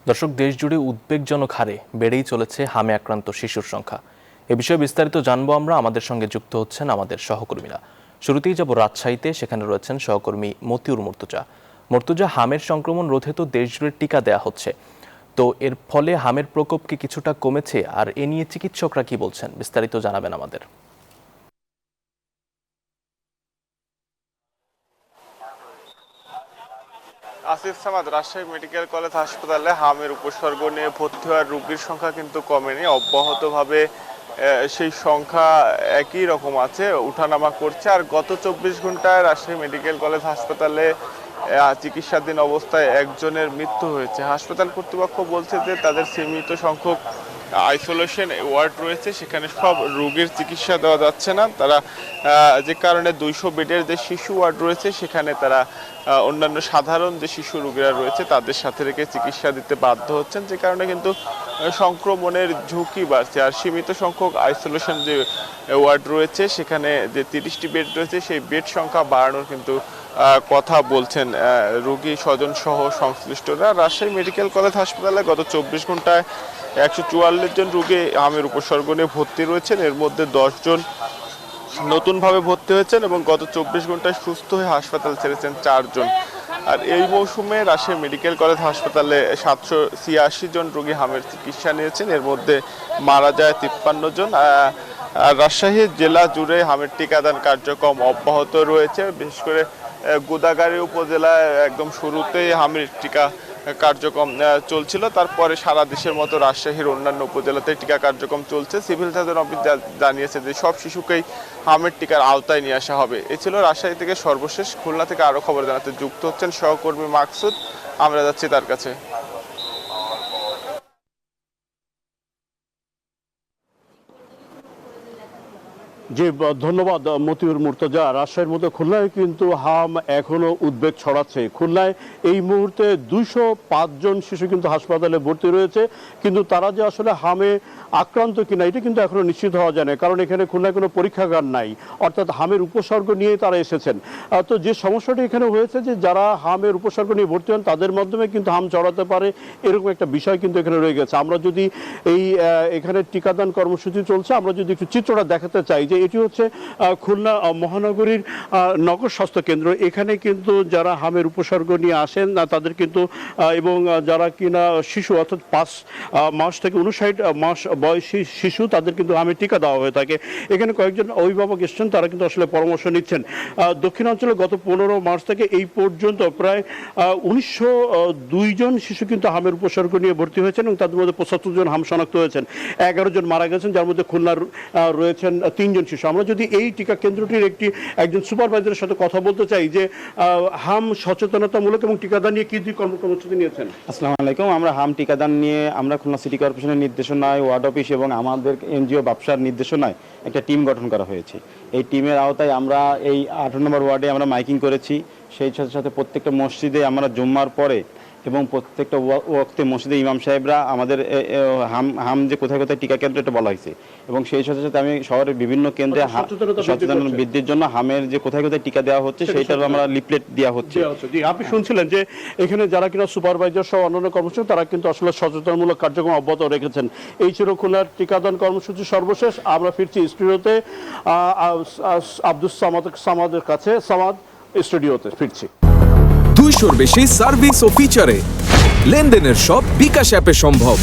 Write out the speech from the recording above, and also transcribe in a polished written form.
দর্শক, দেশ জুড়ে উদ্বেগজনক হারে বেড়েই চলেছে হামে আক্রান্ত শিশুর সংখ্যা। এ বিষয়ে বিস্তারিত জানবো আমরা। আমাদের সঙ্গে যুক্ত হচ্ছেন আমাদের সহকর্মীরা। শুরুতেই যাব রাজশাহীতে, সেখানে রয়েছেন সহকর্মী মতিউর মুর্তজা। মুর্তজা, হামের সংক্রমণ রোধে তো দেশ জুড়ে টিকা দেয়া হচ্ছে, তো এর ফলে হামের প্রকোপ কি কিছুটা কমেছে, আর এ নিয়ে চিকিৎসকরা কি বলছেন, বিস্তারিত জানাবেন আমাদের। আসিফ সামাদ, রাজশাহী মেডিকেল কলেজ হাসপাতালে হামের উপসর্গ নিয়ে ভর্তি হওয়ার রোগীর সংখ্যা কিন্তু কমেনি, অব্যাহতভাবে সেই সংখ্যা একই রকম আছে, উঠানামা করছে। আর গত 24 ঘন্টায় রাজশাহী মেডিকেল কলেজ হাসপাতালে চিকিৎসাধীন অবস্থায় একজনের মৃত্যু হয়েছে। হাসপাতাল কর্তৃপক্ষ বলছে যে তাদের সীমিত সংখ্যক আইসোলেশন ওয়ার্ড রয়েছে, সেখানে সব রোগীর চিকিৎসা দেওয়া যাচ্ছে না। তারা যে কারণে 200 বেডের যে শিশু ওয়ার্ড রয়েছে সেখানে তারা অন্যান্য সাধারণ যে শিশু রোগীরা রয়েছে তাদের সাথে রেখে চিকিৎসা দিতে বাধ্য হচ্ছেন, যে কারণে কিন্তু সংক্রমণের ঝুঁকি বাড়ছে। আর সীমিত সংখ্যক আইসোলেশন যে ওয়ার্ড রয়েছে সেখানে যে 30টি বেড রয়েছে সেই বেড সংখ্যা বাড়ানোর কিন্তু কথা বলছেন রোগী স্বজন সহ সংশ্লিষ্টরা। রাজশাহী মেডিকেল কলেজ হাসপাতালে গত 24 ঘন্টায় 144 জন রোগী হামের উপসর্গ নিয়ে ভর্তি রয়েছেন। এর মধ্যে 10 জন নতুনভাবে ভর্তি হয়েছেন এবং গত 24 ঘন্টায় সুস্থ হয়ে হাসপাতাল ছেড়েছেন 4 জন। আর এই মৌসুমে রাজশাহী মেডিকেল কলেজ হাসপাতালে 786 জন রোগী হামের চিকিৎসা নিয়েছেন, এর মধ্যে মারা যায় 53 জন। রাজশাহী জেলা জুড়ে হামের টিকাদান কার্যক্রম অব্যাহত রয়েছে। বিশেষ করে গোদাগাড়ী উপজেলায় একদম শুরুতেই হামের টিকা কার্যক্রম চলছিল, তারপরে সারা দেশের মতো রাজশাহীর অন্যান্য উপজেলাতে টিকা কার্যক্রম চলছে। সিভিল সার্জন অফিস জানিয়েছে যে সব শিশুকেই হামের টিকার আওতায় নিয়ে আসা হবে। এ ছিল রাজশাহী থেকে সর্বশেষ। খুলনা থেকে আরও খবর জানাতে যুক্ত হচ্ছেন সহকর্মী মাকসুদ, আমরা যাচ্ছি তার কাছে। জি, ধন্যবাদ মতিউর মুর্তজা। রাজশাহীর মধ্যে খুলনায় কিন্তু হাম এখনো উদ্বেগ ছড়াচ্ছে। খুলনায় এই মুহূর্তে 205 জন শিশু কিন্তু হাসপাতালে ভর্তি রয়েছে, কিন্তু তারা যে আসলে হামে আক্রান্ত কিনা এটা কিন্তু এখনো নিশ্চিত হওয়া যায় না, কারণ এখানে খুলনায় কোনো পরীক্ষাগার নাই, অর্থাৎ হামের উপসর্গ নিয়ে তারা এসেছেন। তো যে সমস্যাটি এখানে হয়েছে যে যারা হামের উপসর্গ নিয়ে ভর্তি হন তাদের মাধ্যমে কিন্তু হাম ছড়াতে পারে, এরকম একটা বিষয় কিন্তু এখানে রয়ে গেছে। আমরা যদি এই এখানে টিকাদান কর্মসূচি চলছে, আমরা যদি একটু চিত্রটা দেখাতে চাই যে এটি হচ্ছে খুলনা মহানগরীর নগর স্বাস্থ্য কেন্দ্র। এখানে কিন্তু যারা হামের উপসর্গ নিয়ে আসেন তাদের কিন্তু এবং যারা কিনা শিশু অর্থাৎ 5 মাস থেকে 59 মাস বয়সী শিশু তাদের কিন্তু হামের টিকা দেওয়া হয়ে থাকে। এখানে কয়েকজন অভিভাবক এসছেন, তারা কিন্তু আসলে পরামর্শ নিচ্ছেন। দক্ষিণাঞ্চলে গত 15 মার্চ থেকে এই পর্যন্ত প্রায় 1902 জন শিশু কিন্তু হামের উপসর্গ নিয়ে ভর্তি হয়েছেন এবং তাদের মধ্যে 75 জন হাম শনাক্ত হয়েছেন, 11 জন মারা গেছেন, যার মধ্যে খুলনার রয়েছেন 3 জন শিশু। আমরা যদি এই টিকা কেন্দ্রটির একজন সুপারভাইজারের সাথে কথা বলতে চাই যে হাম সচেতনতামূলক এবং টিকাদান নিয়ে কি কর্মসূচি নিয়েছেন। আসসালামু আলাইকুম। আমরা হাম টিকাদান নিয়ে আমরা খুলনা সিটি কর্পোরেশনের নির্দেশনায়, ওয়ার্ড অফিস এবং আমাদের এনজিও ব্যবসার নির্দেশনায় একটা টিম গঠন করা হয়েছে। এই টিমের আওতায় আমরা এই 18 নম্বর ওয়ার্ডে আমরা মাইকিং করেছি। সেই সাথে সাথে প্রত্যেকটা মসজিদে আমরা জুম্মার পরে এবং প্রত্যেকটা ওয়াক্তে মসজিদে ইমাম সাহেবরা আমাদের হাম যে কোথায় কোথায় টিকা কেন্দ্র এটা বলা হয়েছে, এবং সেই সাথে সাথে আমি শহরের বিভিন্ন কেন্দ্রে সচেতনতা বৃদ্ধির জন্য হামের যে কোথায় কোথায় টিকা দেওয়া হচ্ছে সেইটার আমরা লিফলেট দেওয়া হচ্ছে। আপনি শুনছিলেন যে এখানে যারা কিনা সুপারভাইজার সহ অন্যান্য কর্মসূচি তারা কিন্তু আসলে সচেতনমূলক কার্যক্রম অব্যাহত রেখেছেন। এই ছিল খুলনার টিকাদান কর্মসূচি সর্বশেষ। আমরা ফিরছি স্টুডিওতে আব্দুস সামাদের কাছে। সামাদ, স্টুডিওতে ফিরছি। 200-র বেশি সার্ভিস ও ফিচারে লেনদেনের সব বিকাশ অ্যাপে সম্ভব।